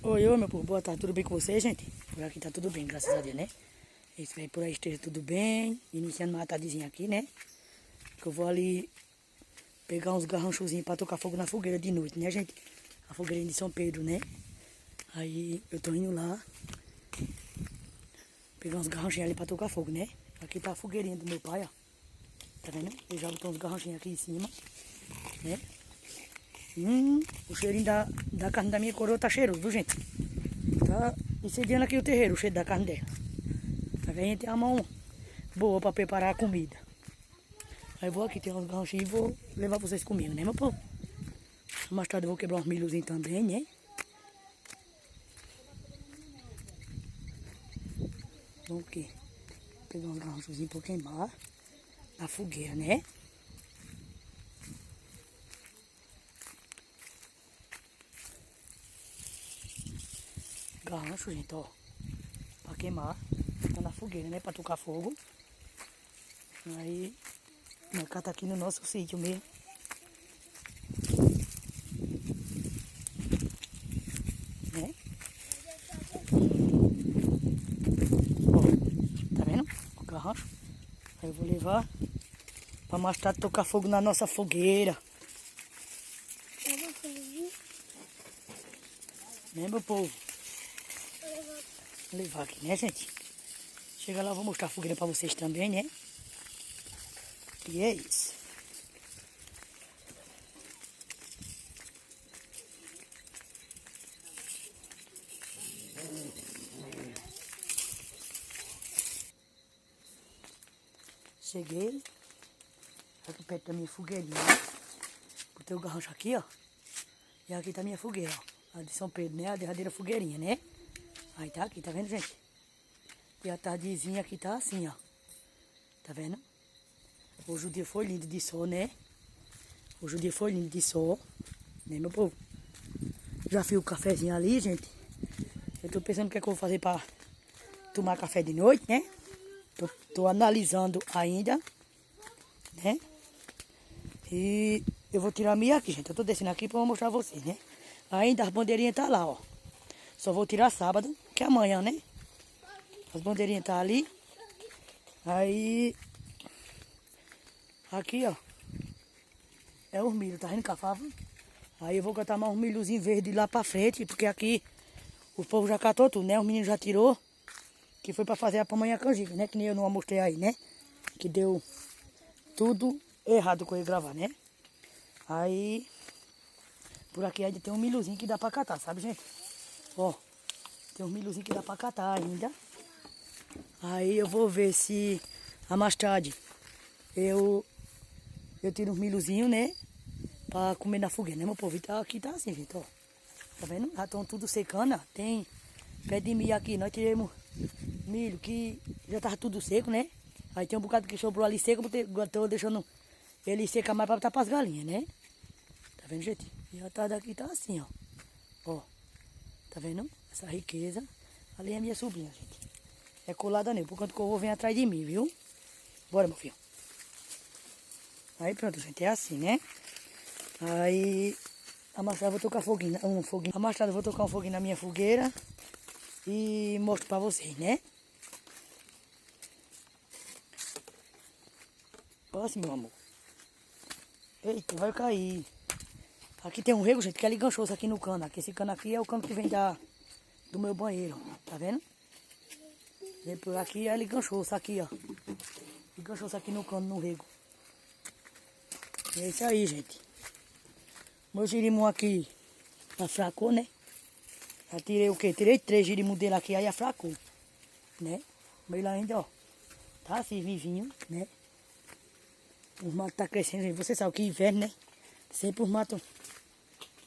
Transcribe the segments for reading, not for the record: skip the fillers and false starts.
Oi, meu povo, boa tarde, tudo bem com vocês, gente? Por aqui tá tudo bem, graças a Deus, né? Espero que por aí esteja tudo bem. Iniciando uma tardezinha aqui, né? Que eu vou ali pegar uns garranchozinhos pra tocar fogo na fogueira de noite, né, gente? A fogueirinha de São Pedro, né? Aí eu tô indo lá pegar uns garranchinhos ali pra tocar fogo, né? Aqui tá a fogueirinha do meu pai, ó. Tá vendo? Eu já botou uns garranchinhos aqui em cima, né? O cheirinho da carne da minha coroa tá cheiroso, viu, gente? Tá incendiando aqui o terreiro, o cheiro da carne dela. Tá vendo? A gente tem a mão boa pra preparar a comida. Aí eu vou aqui, tem uns garranchinhos e vou levar vocês comigo, né, meu povo? Mais tarde eu vou quebrar uns milhozinhos também, né? Vamos aqui pegar uns garranchozinhos pra queimar na fogueira, né? Garrancho, gente, ó. Pra queimar. Tá na fogueira, né? Pra tocar fogo. Aí, nós tá aqui no nosso sítio mesmo. Né? Ó, tá vendo? O garrancho. Aí eu vou levar pra mais tarde tocar fogo na nossa fogueira. Né, meu povo? Vou levar aqui, né, gente? Chega lá, eu vou mostrar a fogueira pra vocês também, né? E é isso. Cheguei aqui perto da minha fogueirinha. Botei o garrancho aqui, ó. E aqui tá a minha fogueira, ó. A de São Pedro, né? A derradeira fogueirinha, né? Aí tá aqui, tá vendo, gente? E a tardezinha aqui tá assim, ó. Tá vendo? Hoje o dia foi lindo de sol, né? Hoje o dia foi lindo de sol. Né, meu povo? Já fiz o cafezinho ali, gente. Eu tô pensando o que é que eu vou fazer pra tomar café de noite, né? Tô analisando ainda, né? E eu vou tirar a minha aqui, gente. Eu tô descendo aqui pra mostrar a vocês, né? Ainda as bandeirinhas tá lá, ó. Só vou tirar sábado, que é amanhã, né? As bandeirinhas tá ali. Aí... Aqui, ó. É os milho, tá vendo, cafava? Aí eu vou catar mais um milhozinho verde lá pra frente, porque aqui o povo já catou tudo, né? Os meninos já tirou. Que foi pra fazer a pamonha canjica, né? Que nem eu não mostrei aí, né? Que deu tudo errado com ele gravar, né? Aí, por aqui ainda tem um milhozinho que dá pra catar, sabe, gente? Ó, tem um milhozinho que dá pra catar ainda. Aí eu vou ver se a mais tarde eu tiro uns milhozinhos, né? Pra comer na fogueira, né, meu povo? Então aqui tá assim, gente, ó. Tá vendo? Já estão tudo secando, ó. Tem pé de milho aqui, nós tiramos milho que já tava tudo seco, né? Aí tem um bocado que sobrou ali seco, eu tô deixando ele secar mais pra botar pras galinhas, né? Tá vendo, gente? E a tarde aqui tá assim, ó. Ó, tá vendo? Essa riqueza. Ali é a minha sobrinha, gente. É colada nele, por quanto que eu vou vir atrás de mim, viu? Bora, meu filho. Aí pronto, gente, é assim, né? Aí, a mais tarde eu vou tocar foguinho, um foguinho. A mais tarde eu vou tocar um foguinho na minha fogueira e mostro pra vocês, né? Assim, meu amor. Eita, vai cair. Aqui tem um rego, gente, que é ali ganchoso aqui no cano. Aqui, esse cano aqui é o cano que vem do meu banheiro, tá vendo? Vem por aqui, é ali ganchoso aqui, ó. Ganchoso aqui no cano, no rego. E é isso aí, gente. Meu girimum aqui afracou, né? Já tirei o quê? Tirei 3 girimum dele aqui, aí afracou, né? Mas ele ainda, ó, tá assim, vivinho, né? Os matos tá crescendo, gente. Você sabe que inverno, né? Sempre os matos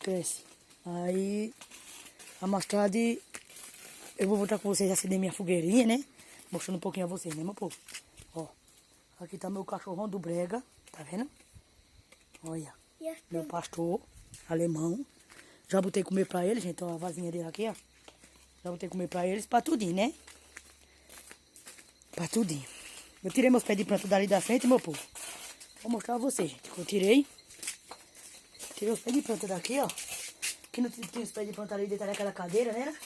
crescem. Aí, a mais tarde, eu vou voltar com vocês a acender minha fogueirinha, né? Mostrando um pouquinho a vocês, né, meu povo? Ó, aqui tá meu cachorrão do Brega, tá vendo? Olha, meu pastor alemão. Já botei comer pra eles, gente, ó, a vasinha dele aqui, ó. Já botei comer pra eles, pra tudinho, né? Pra tudinho. Eu tirei meus pés de planta dali da frente, meu povo. Vou mostrar a vocês, gente. Eu tirei os pés de planta daqui, ó. Que não tinha os pés de plantar ali dentro daquela cadeira, né?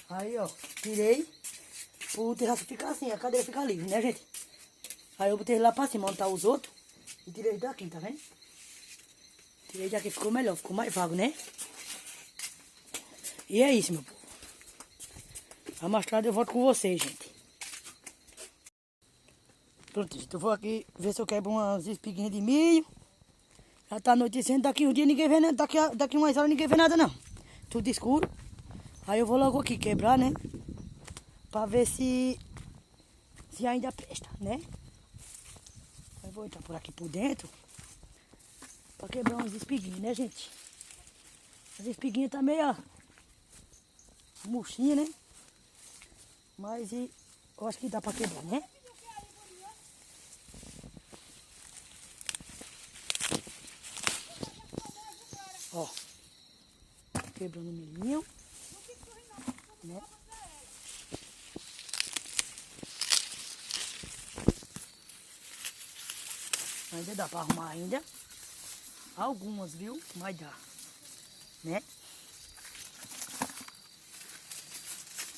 Aí, ó, tirei. O terraço fica assim, a cadeira fica livre, né, gente? Aí eu botei lá pra cima, onde tá os outros. E tirei daqui, tá vendo? Tirei daqui, ficou melhor, ficou mais vago, né? E é isso, meu povo. A mais tarde eu volto com vocês, gente. Pronto, gente, eu vou aqui ver se eu quebro umas espiguinhas de milho. Já tá anoitecendo, daqui um dia ninguém vê nada, daqui umas horas ninguém vê nada não. Tudo escuro. Aí eu vou logo aqui quebrar, né? Pra ver se ainda presta, né? Eu vou entrar por aqui por dentro. Pra quebrar umas espiguinhas, né, gente? As espiguinhas tá meio murchinha, né? Mas eu acho que dá pra quebrar, né? Ó. Quebrando o milhinho. Né? Ainda dá pra arrumar ainda. Algumas, viu? Mas dá. Né?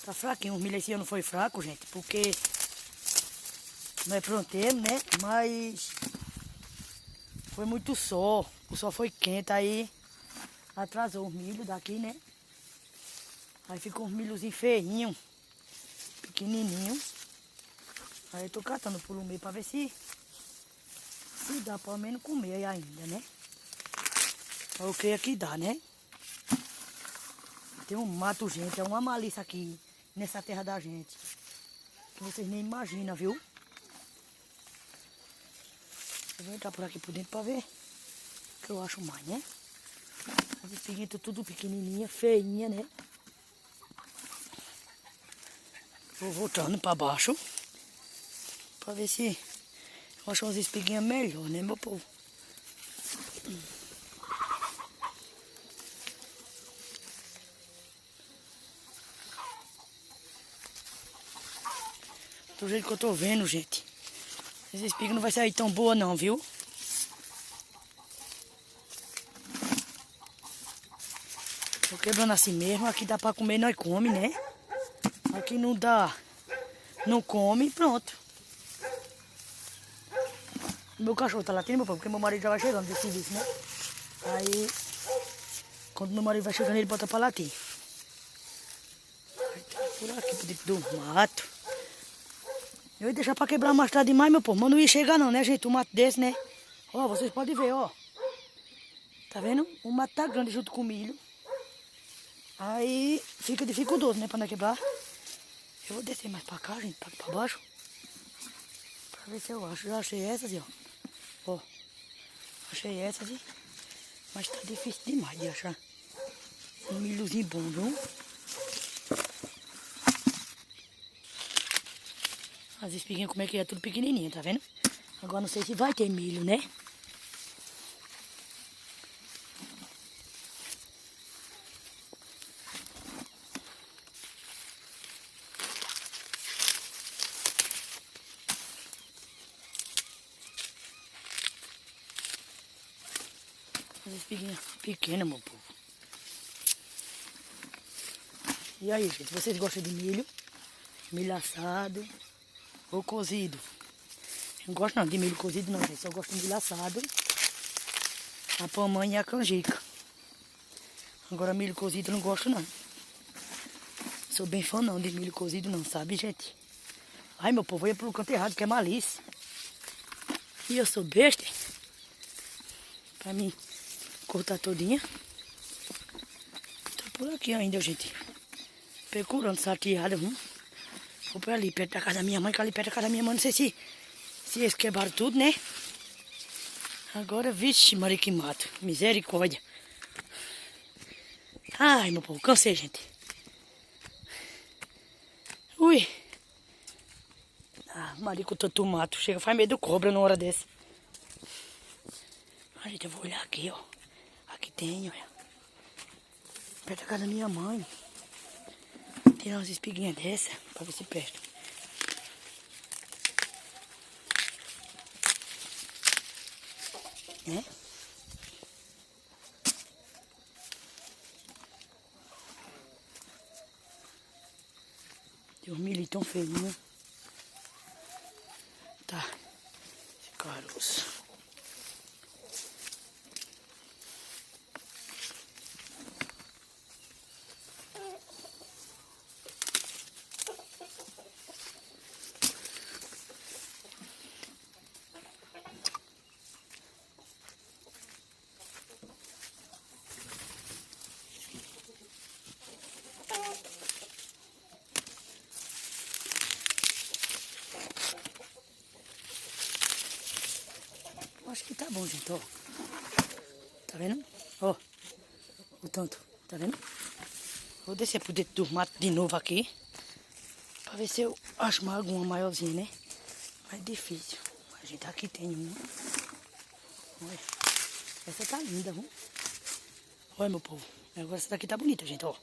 Tá fraquinho. O milho esse ano foi fraco, gente. Porque não é pronteiro, né? Mas foi muito sol. O sol foi quente. Aí atrasou os milho daqui, né? Aí ficou uns milhozinhos feinhos. Pequenininho. Aí eu tô catando por um meio pra ver se dá pelo menos comer ainda, né? Eu creio que dá, né? Tem um mato, gente. É uma malícia aqui nessa terra da gente. Que vocês nem imaginam, viu? Eu vou entrar por aqui por dentro pra ver o que eu acho mais, né? As espiguinhas tudo pequenininha, feinha, né? Vou voltando pra baixo. Pra ver se eu acho umas espiguinhas melhor, né, meu povo? Do jeito que eu tô vendo, gente. Essa espiga não vai sair tão boa não, viu? Tô quebrando assim mesmo. Aqui dá pra comer, nós come, né? Aqui não dá. Não come, pronto. Meu cachorro tá latindo, meu povo, porque meu marido já vai chegando desse serviço, né? Aí, quando meu marido vai chegando, ele bota pra latir. Por aqui, por dentro do mato. Eu ia deixar pra quebrar mais tarde demais, meu povo. Mas não ia chegar não, né, gente? Um mato desse, né? Ó, vocês podem ver, ó. Tá vendo? O mato tá grande junto com o milho. Aí fica dificultoso, né, pra não quebrar. Eu vou descer mais pra cá, gente, pra baixo. Pra ver se eu acho. Já achei essas, ó. Ó. Achei essas, mas tá difícil demais de achar um milhozinho bom, viu? As espiguinhas como é que é, tudo pequenininho, tá vendo? Agora não sei se vai ter milho, né? As espiguinhas pequenas, meu povo. E aí, gente, vocês gostam de milho? Milho assado ou cozido? Eu não gosto não de milho cozido não, gente. Eu gosto de milho assado. A pamonha e a canjica. Agora milho cozido eu não gosto não. Sou bem fã não de milho cozido não, sabe, gente? Ai, meu povo, eu ia pro canto errado, que é malícia. E eu sou besta. Pra mim cortar todinha. Tô por aqui ainda, gente. Procurando saqueada, viu? Vou pra ali, perto da casa da minha mãe, que ali perto da casa da minha mãe, não sei se eles quebraram tudo, né? Agora, vixe, Maria, que mato. Misericórdia. Ai, meu povo, cansei, gente. Ui. Ah, Maria, com tanto mato. Chega, faz medo do cobra numa hora dessa. Ah, gente, eu vou olhar aqui, ó. Aqui tem, olha. Perto da casa da minha mãe. Tirar umas espiguinhas dessa, pra ver se presta. Né? Tem uns milho tão feinho. Tá. Esse caroço. Acho que tá bom, gente, ó. Tá vendo? Ó. O tanto. Tá vendo? Vou descer por dentro do mato de novo aqui. Pra ver se eu acho alguma maiorzinha, né? Mas é difícil. A gente aqui tem uma. Olha. Essa tá linda, viu? Olha, meu povo. Agora essa daqui tá bonita, gente, ó.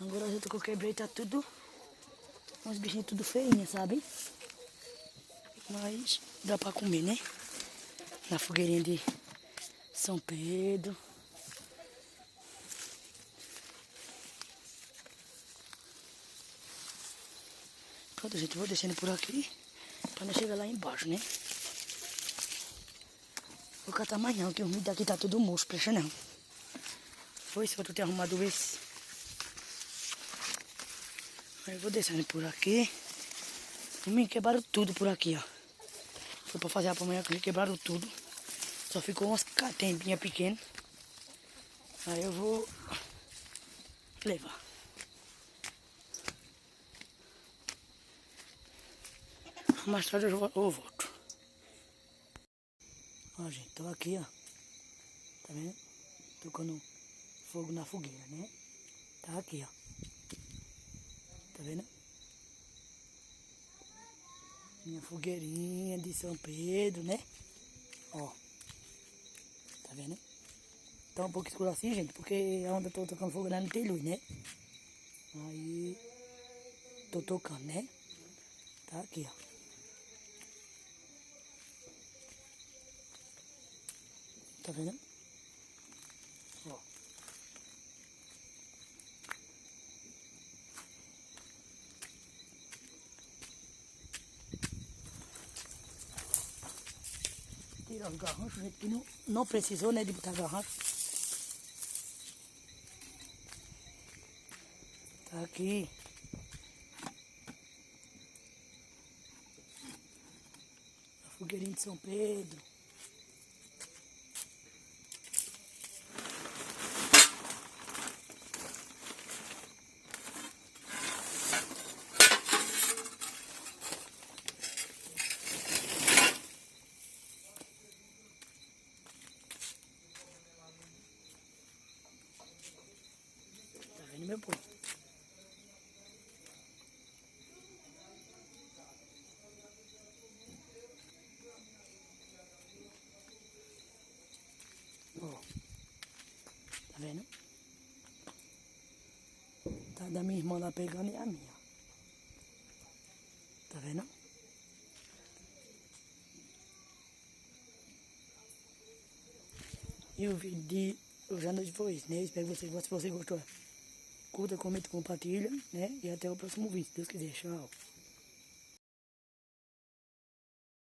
Agora o jeito que eu quebrei tá tudo... Uns bichinhos tudo feinhos, sabe? Mas dá pra comer, né? Na fogueirinha de São Pedro. Pronto, gente, vou descendo por aqui pra não chegar lá embaixo, né? Vou catar mais não, que o milho daqui tá tudo murcho, presta não. Foi isso que eu tenho arrumado esse. Aí eu vou descendo por aqui. Me quebraram tudo por aqui, ó. Foi pra fazer a pamonha aqui, quebraram tudo. Só ficou umas catembinhas pequenas. Aí eu vou levar. Mais tarde eu volto. Ó, gente, tô aqui, ó. Tá vendo? Tocando fogo na fogueira, né? Tá aqui, ó. Tá vendo? Minha fogueirinha de São Pedro, né? Ó. Tá vendo? Tá um pouco escuro assim, gente, porque onde eu tô tocando fogo lá não tem luz, né? Aí... tô tocando, né? Tá aqui, ó. Tá vendo? Ó. Tirar os garranchos, gente, que não precisou, né, de botar garrancho. Tá aqui. A fogueirinha de São Pedro. Tá vendo, meu povo? Ó. Tá vendo? Tá da minha irmã lá pegando e a minha. Tá vendo? E o vídeo de hoje à noite foi isso, né? Espero que vocês gostem. Se você gostou, curta, comenta, compartilha, né? E até o próximo vídeo, se Deus quiser. Tchau.